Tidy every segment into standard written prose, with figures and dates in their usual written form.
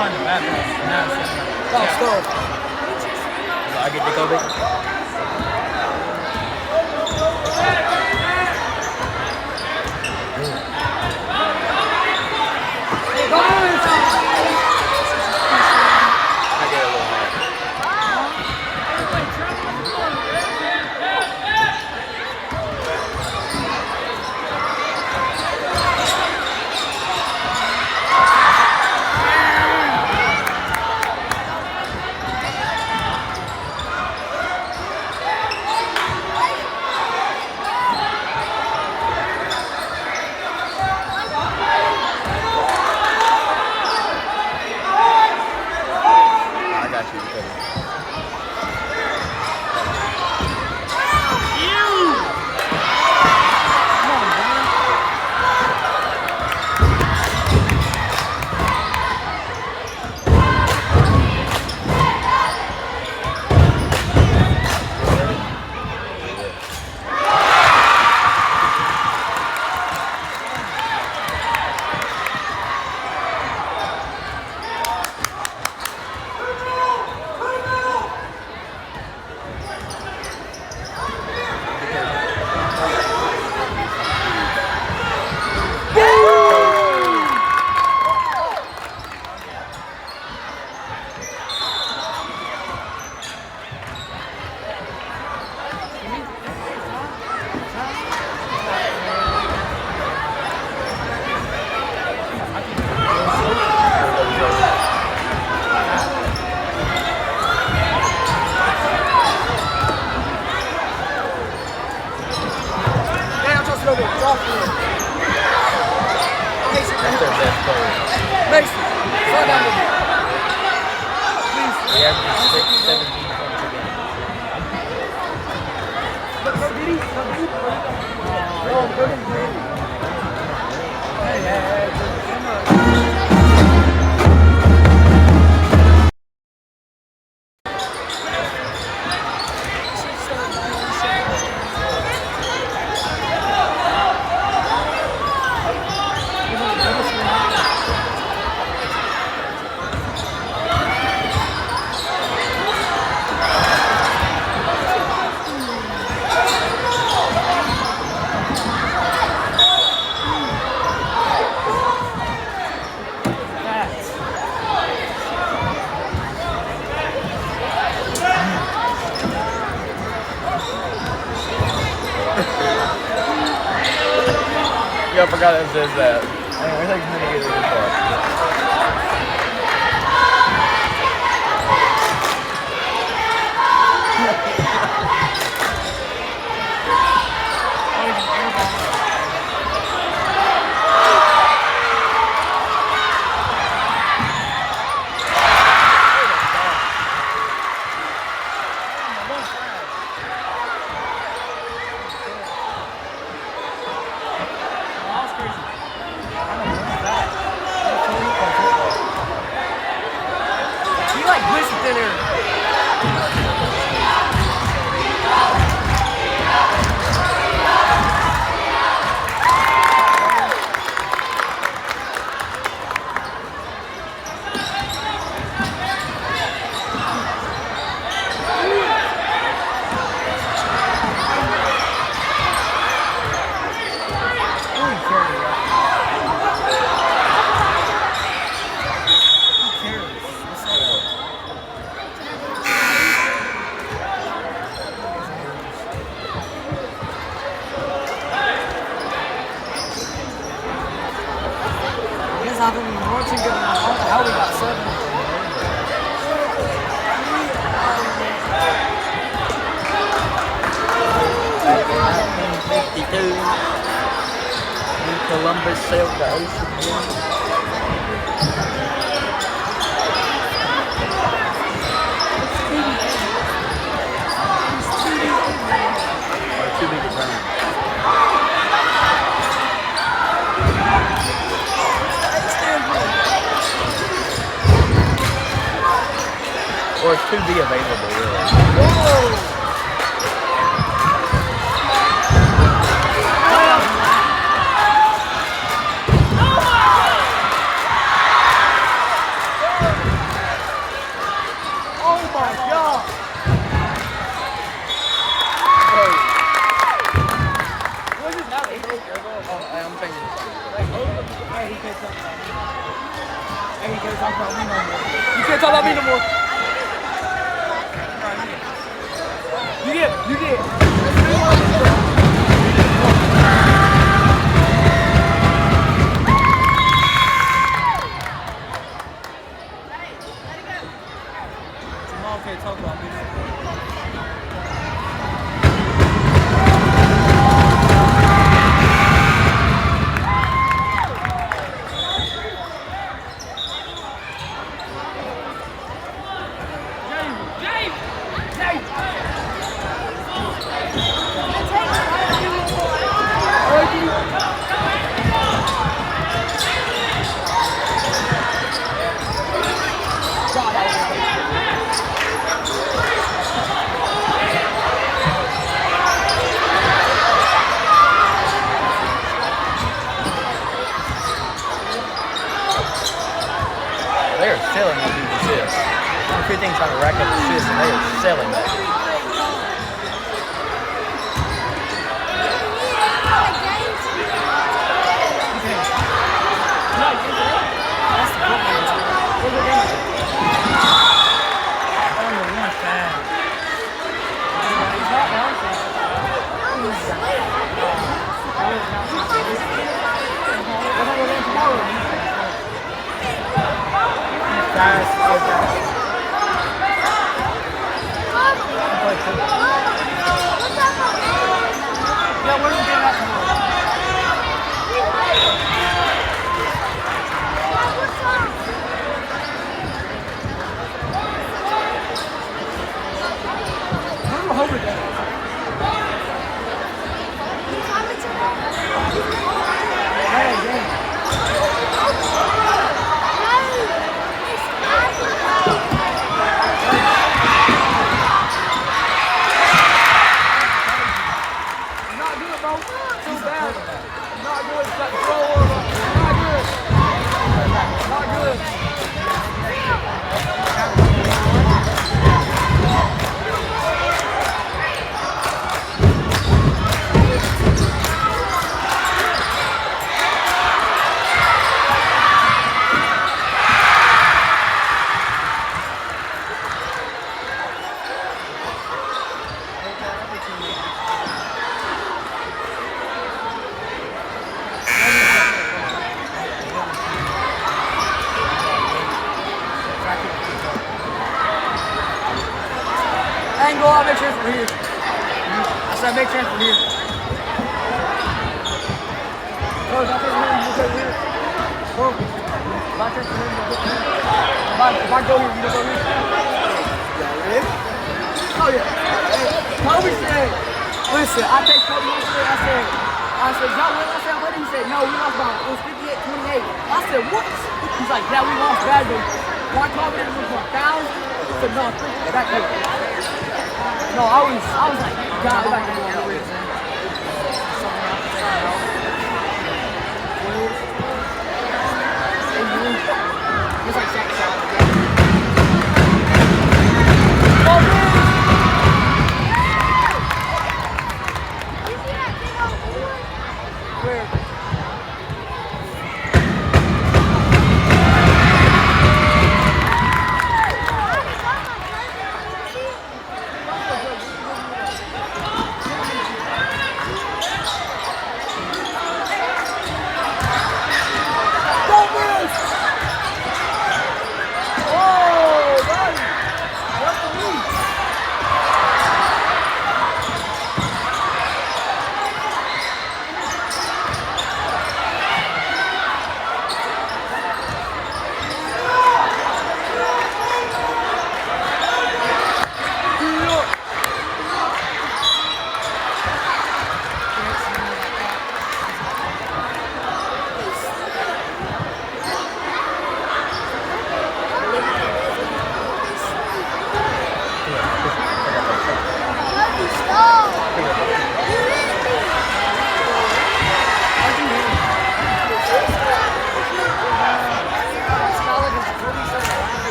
calling it bad, but now it's Stop. I get the Kobe. I forgot it says that. I think I'm gonna get it far. I think we weren't too good enough. I don't know how we got 7. New Columbus sailed the ocean. Too big to burn. Or it's 2B available, really. Whoa! Hey, he can't talk about me. Hey, he can't talk about me no more. You can't talk about me no more. You did. Jamal can't talk about me no more. They are selling these dudes assists. 15 trying to rack up assists, and they are selling that. Yeah, we're gonna get that tomorrow. Where's the Hobart at? Hey, James. Not good, bro. Too bad. Not good. Got the throw over. Not good. Not good. I ain't go out, make transfer here. I said make transfer here. Coach, I think you go here. Go. If I transfer here, you go here. If I go here, you don't go here. Oh yeah. Kobe said, listen, I text Kobe yesterday, I said, y'all win? I said, what? He said, no, we lost by, it was 58-28. I said, what? He's like, yeah, we lost badly. Why Covington was for 1,000? I said, no, that good. No, I was like, God, we got to go on the rig, man. It's like Shaq shot. Where?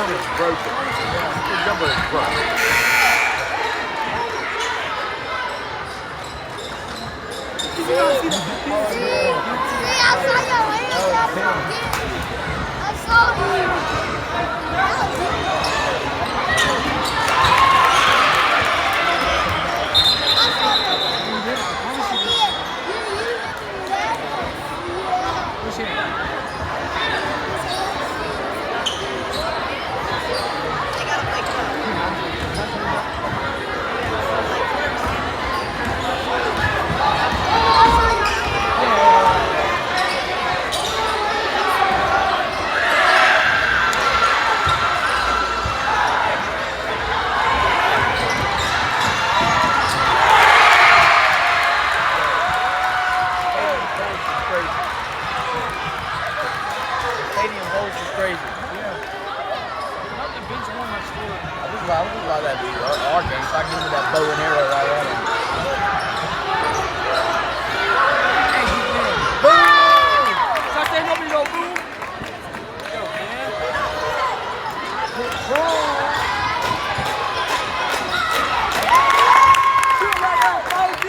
dome is broken. The jumper is broken. Stadium holes is crazy. Not the bench one much more. This is why that be our game. So I can give me that bow and arrow right on him. Boom! Start standing up and go, boom. Shoot right now, OG.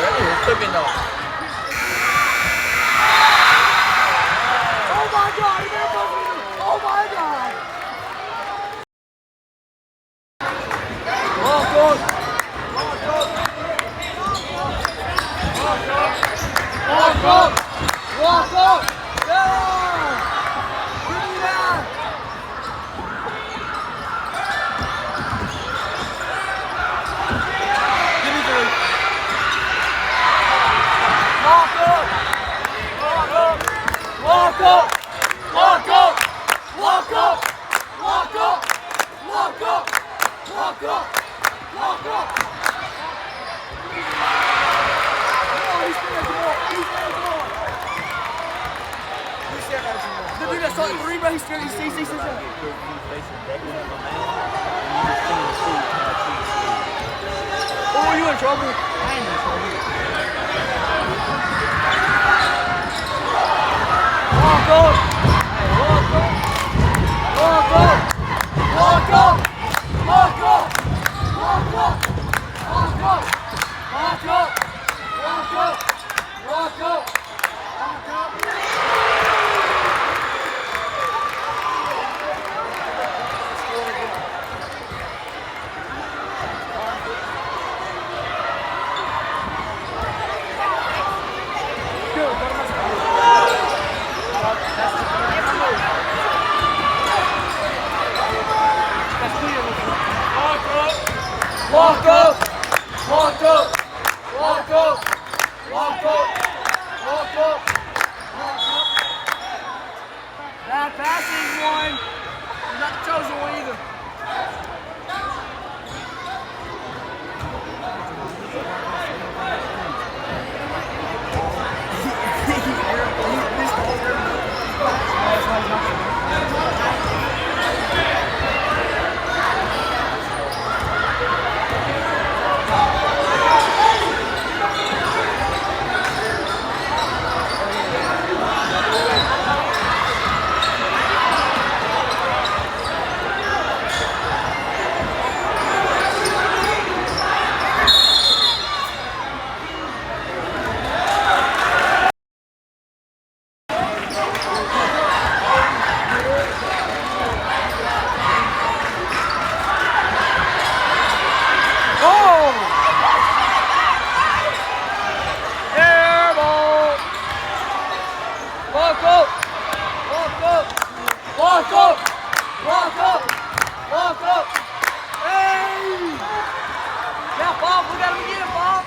That is cooking though. Oh my God, he made a buzzer. Oh my God. Walk up. Walk up. Walk up. Walk up. Down. Give me that. Give me three. Walk up. Walk up. Walk up. Walk up. Walk up. Walk up. Walk up. Walk up. Walk up. He's standing more. He's standing more. The dude that started three, bro, he's standing. He's Facing Declan as a man, and you just see the street kind of treat Steve. Oh, you in trouble? I ain't in trouble. Walk up. Walk up. Walk up. Walk up. Walk up. Walk up. Walk up. Walk up. Walk up. Walk up. Walk up. Walk up, walk up, walk up, walk up, walk up, walk up. Bad passing one. You're not the chosen one either. Walk up! Walk up! Walk up! Walk up! Walk up! Hey! Yeah, Bob, we got him again, Bob!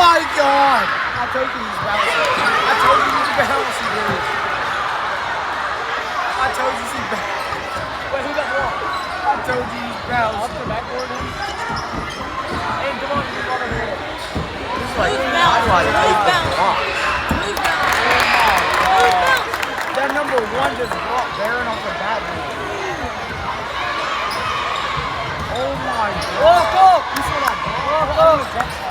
my God! I told you he's bouncing. I told you he's bouncing, dude. I told you he's bouncing. Wait, who got the ball? I told you he's bouncing. Off the backboard, him? Hey, come on, you ball over here. This is like Who's I like bouncing? Who's bouncing? block. Who's bouncing? Who's bouncing? That number one just brought Baron off the bat. Oh my God. Walk up! You saw that? Walk up!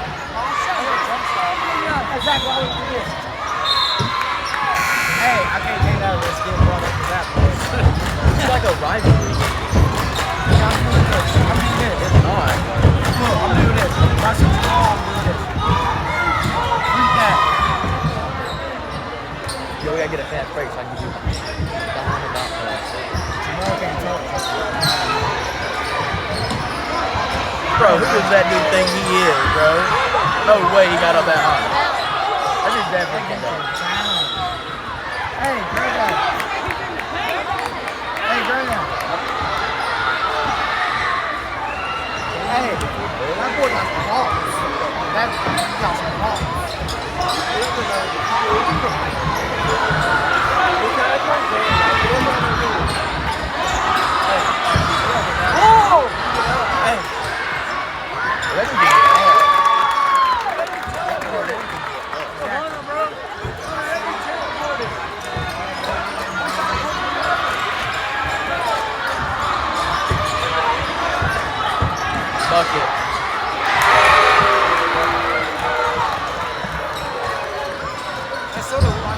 Yeah, exactly. I was doing this. Hey, I can't take that risk getting brought up to that place. It's like a rivalry. Yeah, I'm doing this. I'm doing this. It's not. Look, I'm doing this. That's what's wrong. I'm doing this. Read that. Yo, we gotta get a fast break so I can give you behind the back pass. Jamal can't tell. Bro, who does that dude think he is, bro? No way he got up that high. That dude definitely can go. Hey, Grandad. Hey, Grandad. Hey, that boy got some hops. That got some hops. Whoa! Hey. That dude can get hard. Bucket. That's sort of fun.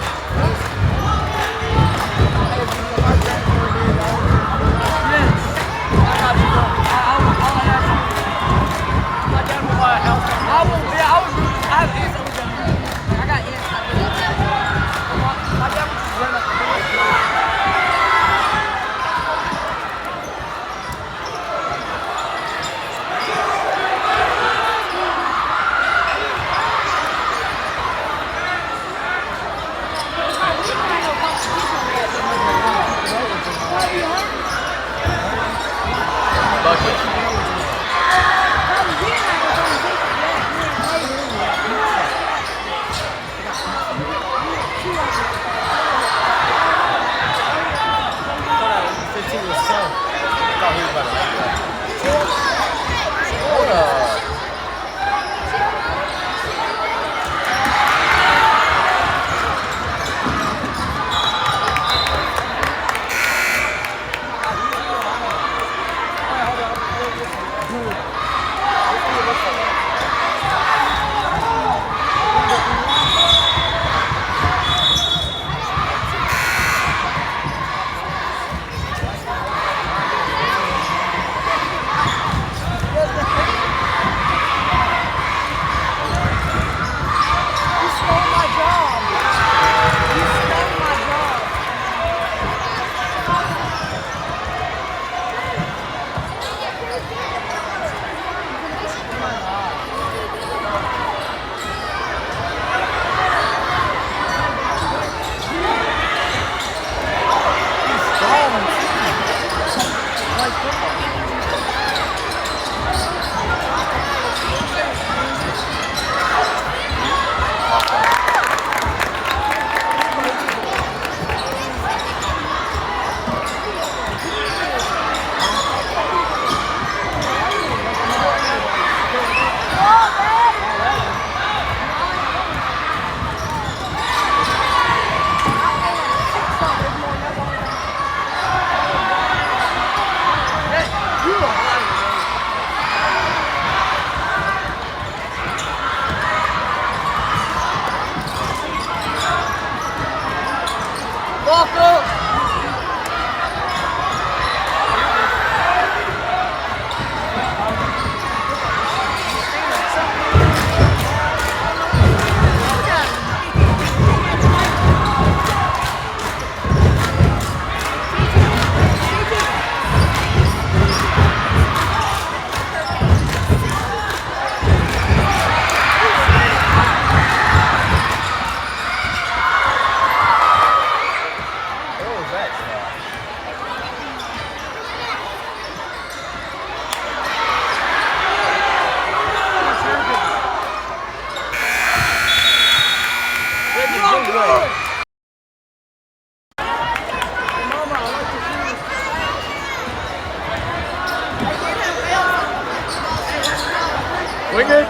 Wing it.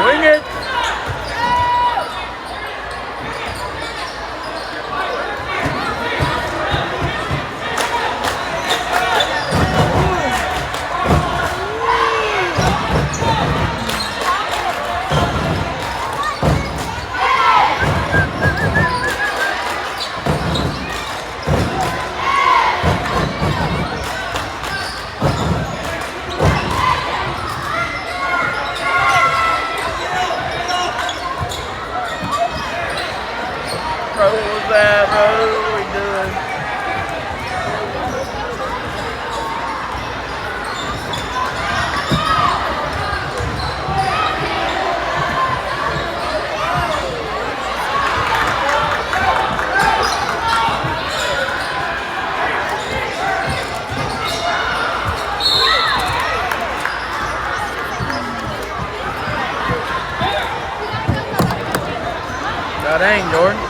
Wing it. Bro, what was that, bro? What are we doing? God dang, Jordan.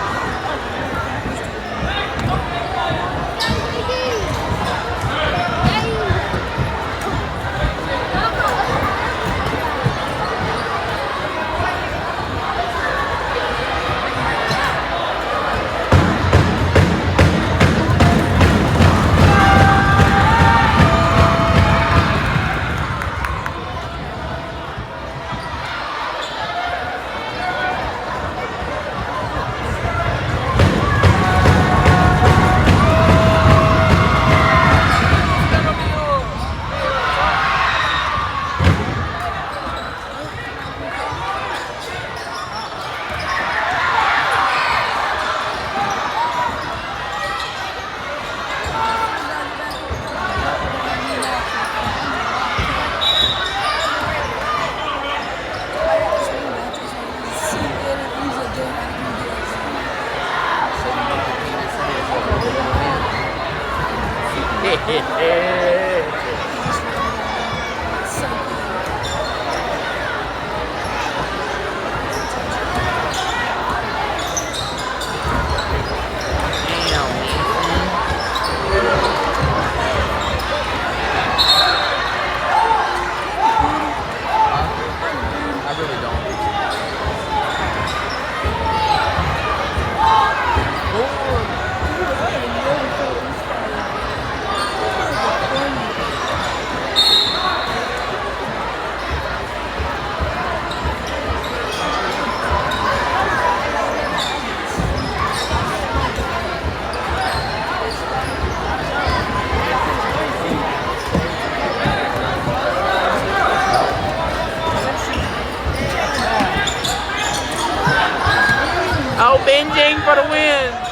I really don't. Oh, binging for the win.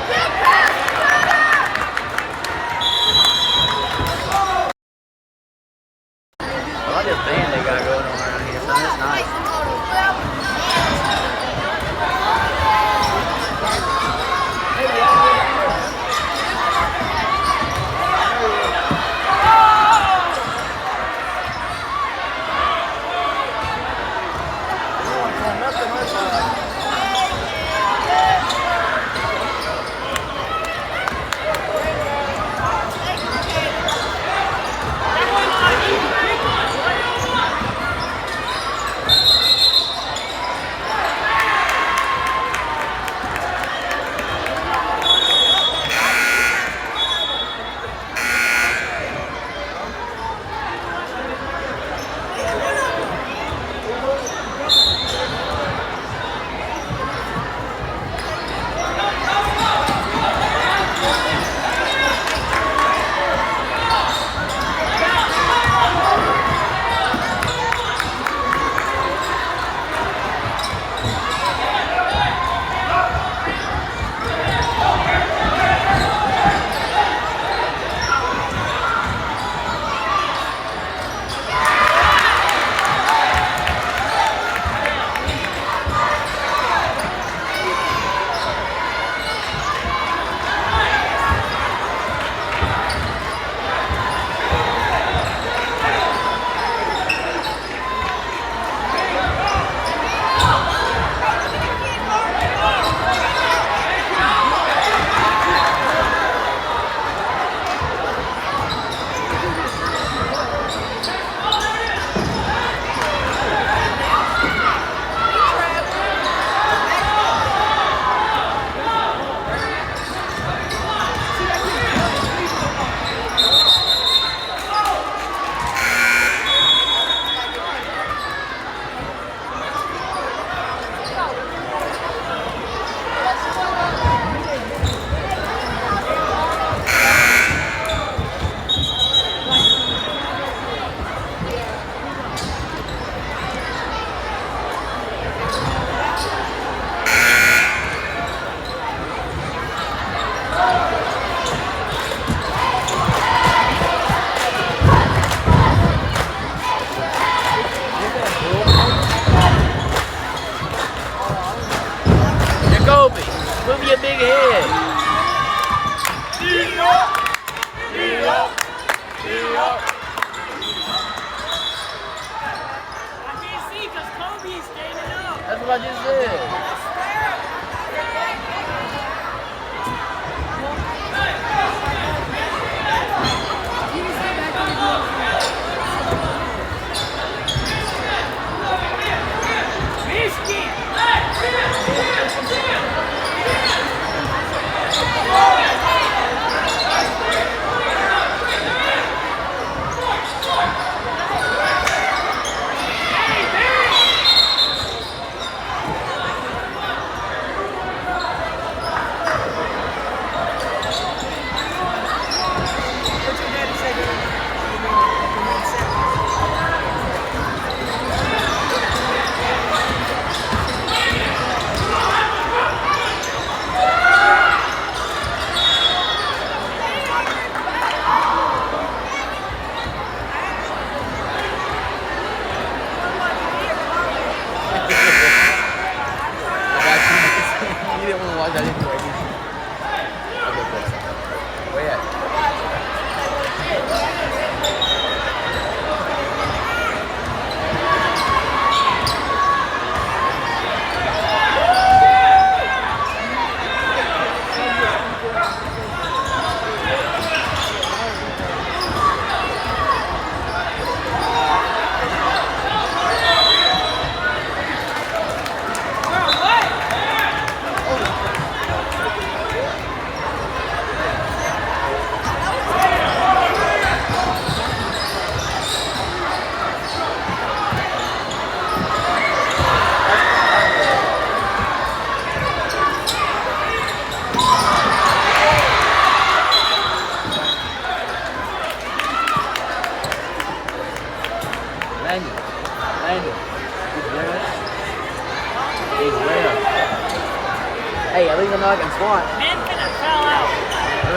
Get back! big head. I can't see because Kobe is standing up. That's what I just said. You didn't want to watch that anyway, did you? Okay, cool. Where at? Landon. He's rare. Hey, at least I know I can swat. Man finna fell out.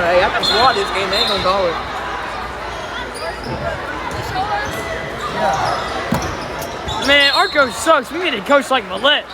Hey, I can swat this game. They ain't gonna call it. Man, our coach sucks. We need a coach like Millette.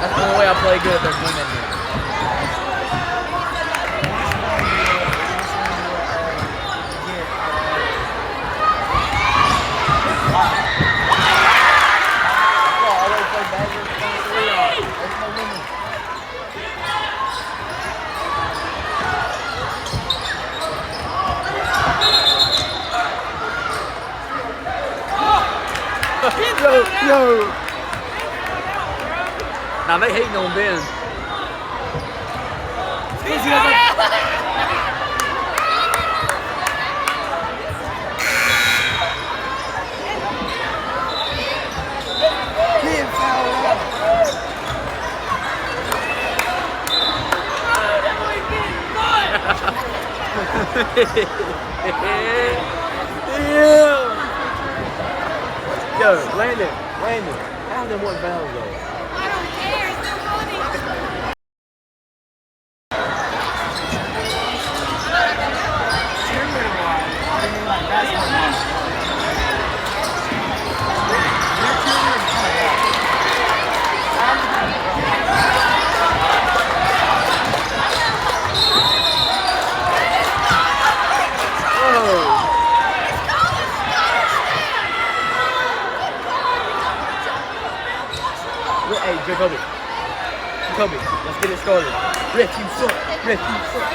That's the only way I play good if there's women here. That's why I always play bad against the 23 on. There's no women. Yo. Now they hating on Ben. Yo, Landon, how them one fouls though? I don't care. It's still funny. Kobe, let's get it started. Rick, you suck. Rick, you suck.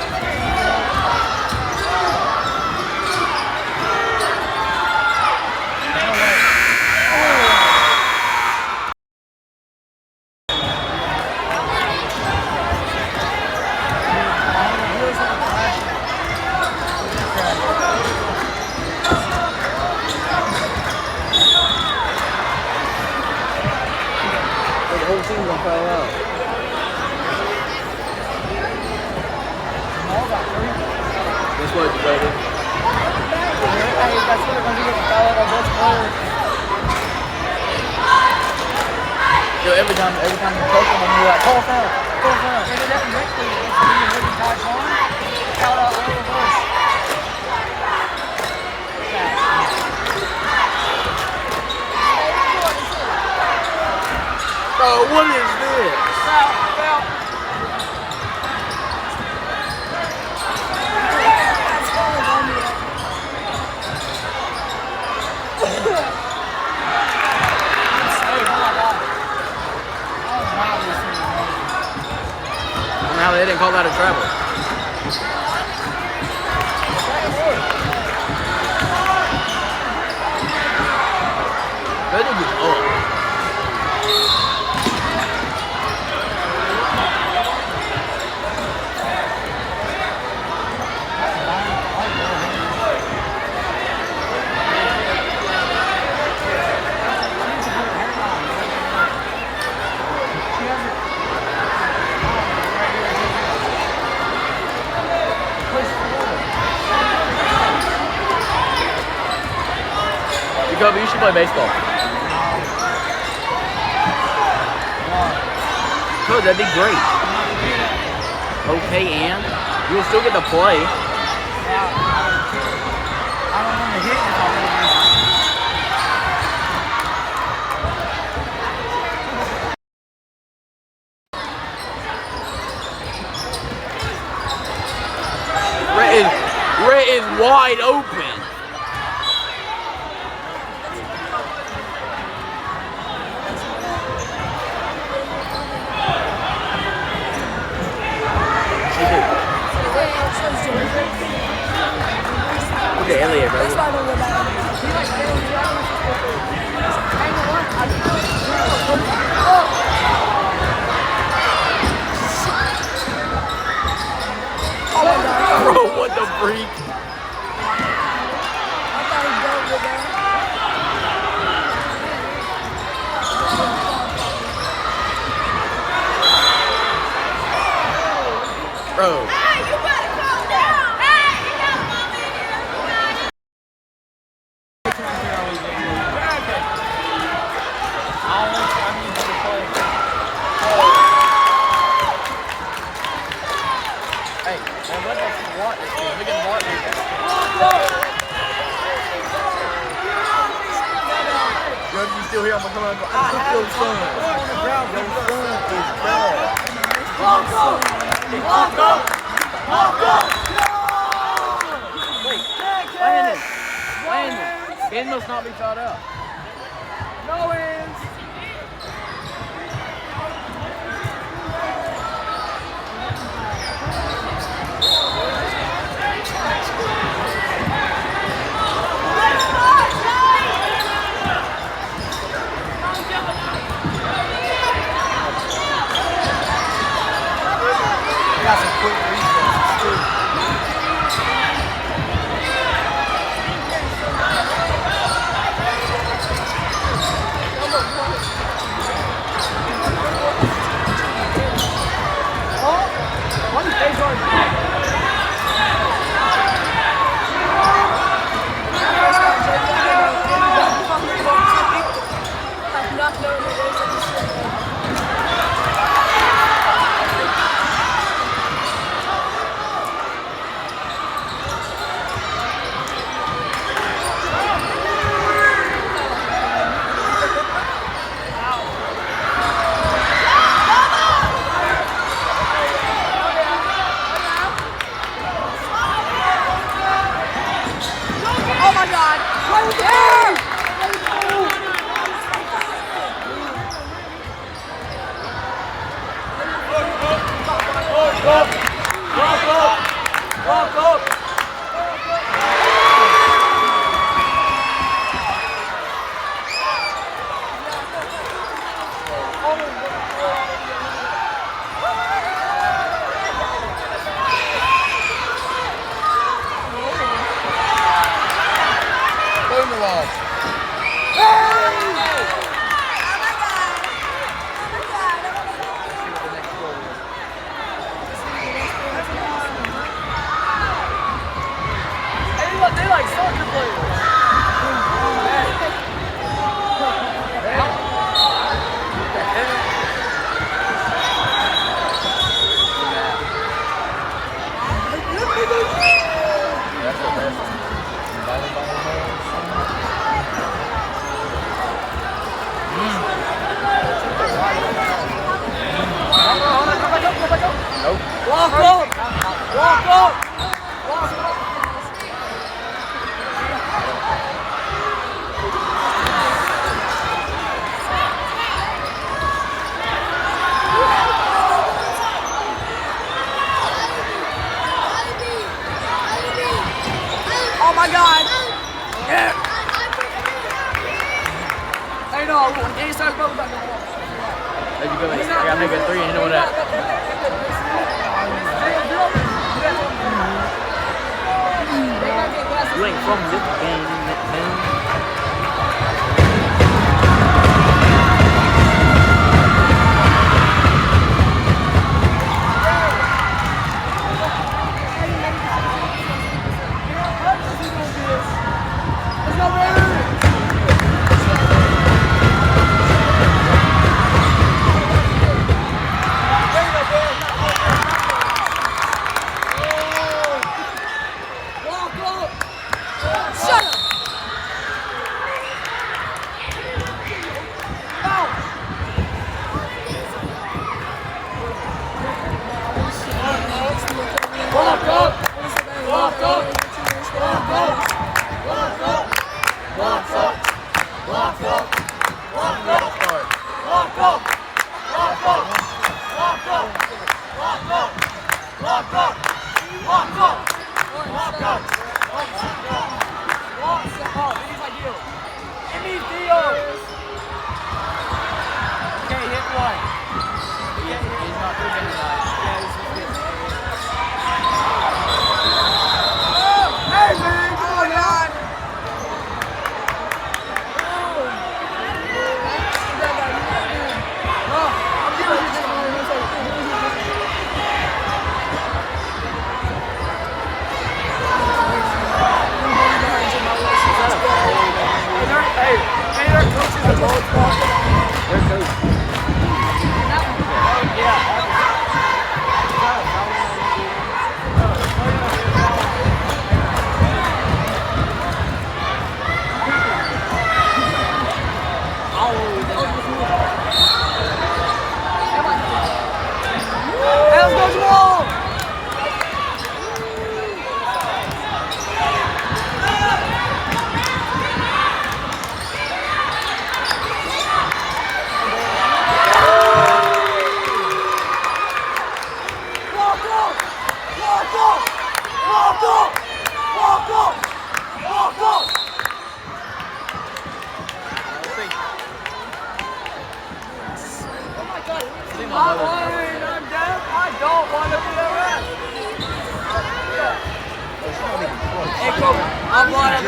The whole team's gonna foul out. Guess what, baby? That's what gonna get foul out our best player. Yo, every time you coach them, you're like, call foul, call foul. They did that directly. Foul out all of us. Bro, what is this? Foul, foul. Now they didn't call that a travel. That nigga's up. Kobe, you should play baseball. Oh, that'd be great. Okay, and you'll still get to play. I don't want to hit if I Rhett is wide open. Look at Elliot, bro. Bro, what the freak? Bro. Hey, you better calm down. Hey, you got mommy here. Hey, man, let us want this team. We can want this. Yo, if you still here, I'm gonna come out and go, I have your son. Your son is bad. Walk up! Walk up! Walk up! Wait, Landon. Ben must not be shot out. No hands. Got some quick resets too. up. Walk up. Walk up. Boom the wall. They like soccer players. That's the best. Nope. Walk up. Walk up. Walk up. Oh my God! Yeah. Hey, no, when Danny starts going back to the wall. There you go. I gotta make a 3 and you know that. You ain't from this game, man. Let's go, baby! Walk up! Shut up! Walk up! Walk up! Walk up! Walk up! Walk up! Walk up! Walk up! Start. Walk up! Walk up! Walk up! Walk up! Walk up! Walk up! Walk up! Walk up! He's like you. Give me deals. Okay, hit one. He's not doing that. Hey man, come on now. Hey, our coach is a gold ball. Their coach. Hey, let's go, Jamal! Walk up! Walk up! Walk up! Walk up! Walk up! Oh my God! I'm deaf. I don't want to be a ref. Hey, coach, I'm blind.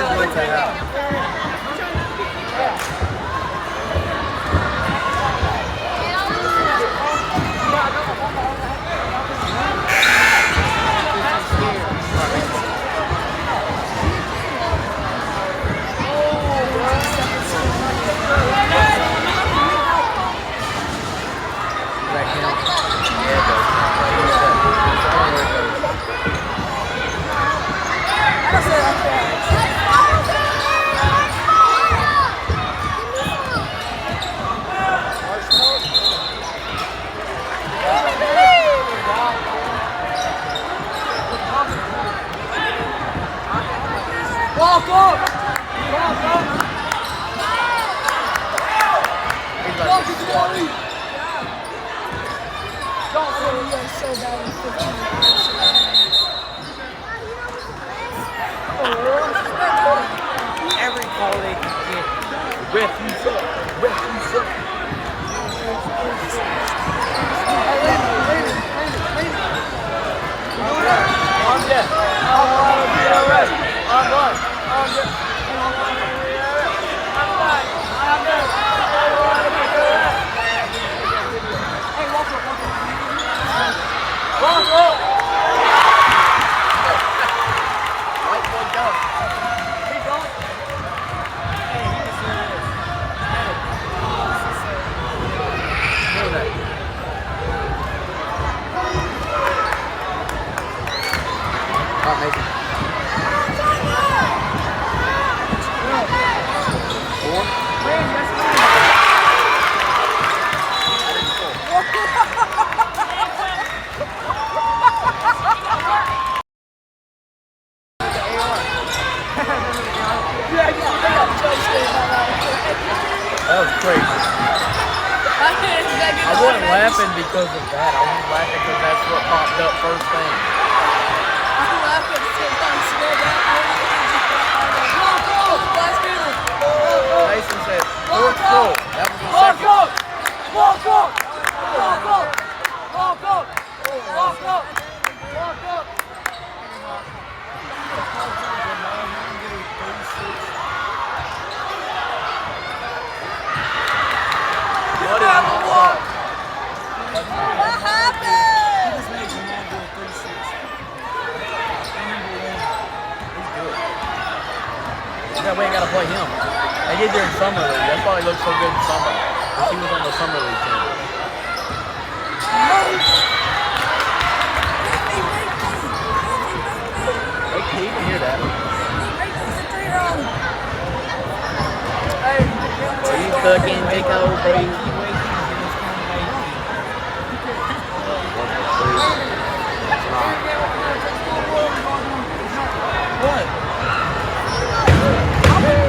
Walk up! Walk up! Walk up! Don't so bad in 15. Every call they can get. Ref, you suck. Ref, you suck. I'm dead. I want to be a ref. I'm done. I'm dead. I want to be a ref. I'm done. I'm dead. I want to be a ref. Hey, walk up, walk up. Walk up. White boy dunk. Keep going. Feel that. All right, Mason. Four. Brandon, that's fine. That was crazy. I wasn't laughing because of that. I was laughing because that's what popped up first thing. Mason said, fourth goal. That was the Walk second. up! Walk up! Walk up! Walk up! Walk up! Walk up! What is walk? What happened? Yeah, we ain't got to play him. They get there in summer league. That's why he looks so good in summer. Because he was on the summer league team. He can hear that. Are you cooking, Rico, baby? What? Man.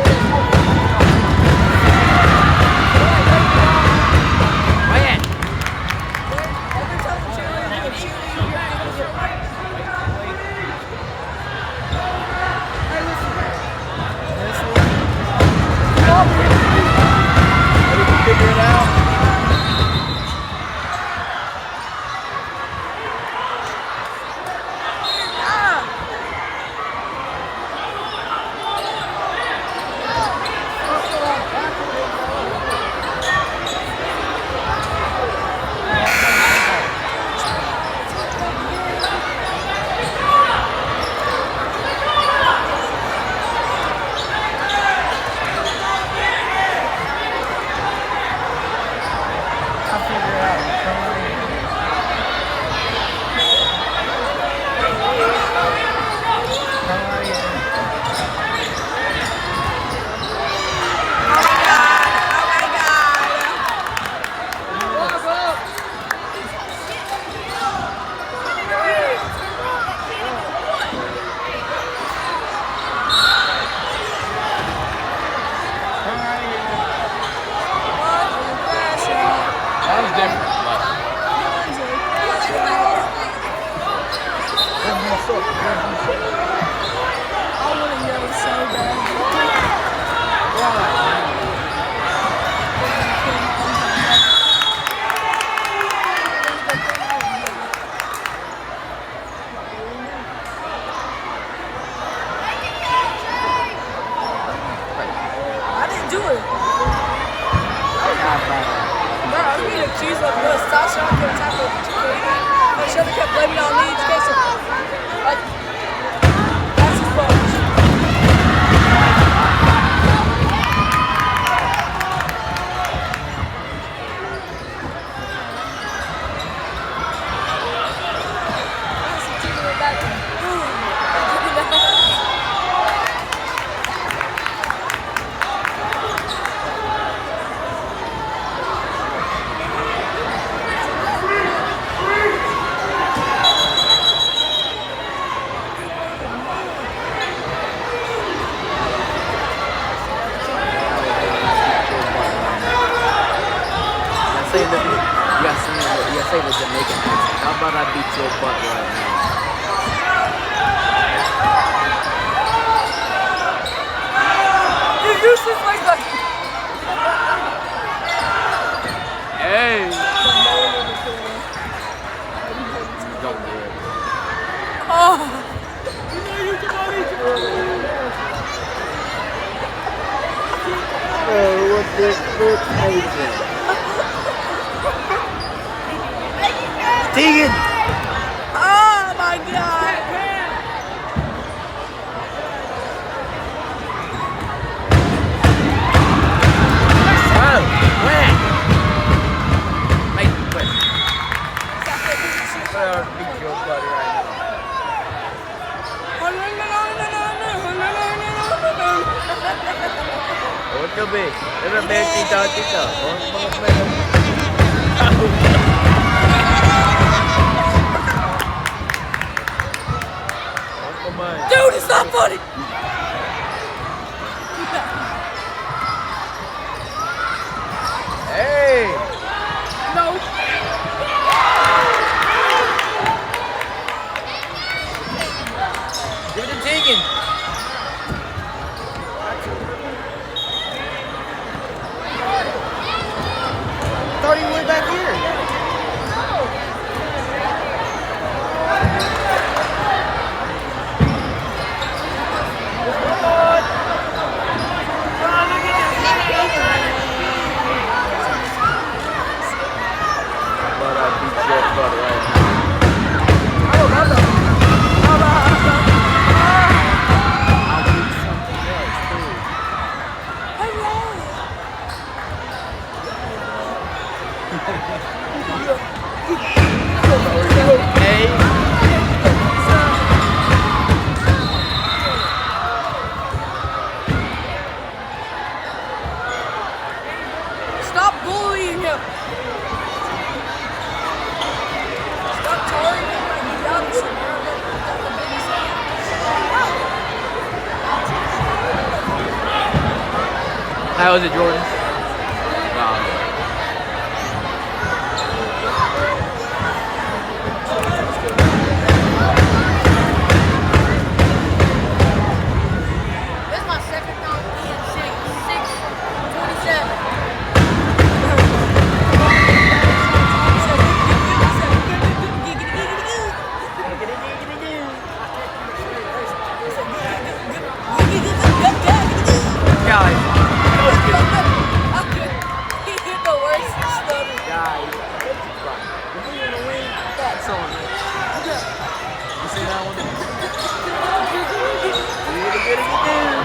Figure it out. That was different. I want to yell so bad. I didn't do it. Bro, I was being accused of the stop shot for the tackle. But Shelby kept blaming it on me. Like, about I beat your butt right now? You useless like that. Hey! Don't do it. Oh. What this foot Tegan! Oh my God. Oh, where? Make the quick. I'll beat your butt right now. What could be? There's a bad tita. Dude, it's not funny. Hey! No. Give it to Tegan. Thought he went back here. But I beat your butt right now. I'll do something else too. Hey. Stop bullying him. Stop telling him like he's out of somewhere. Got the biggest How is it, Jordan? Nah. This is my second time being 6'27". Guys, He hit the worst stutter. guys, if we in the win, that's on it. You see that one? Get it,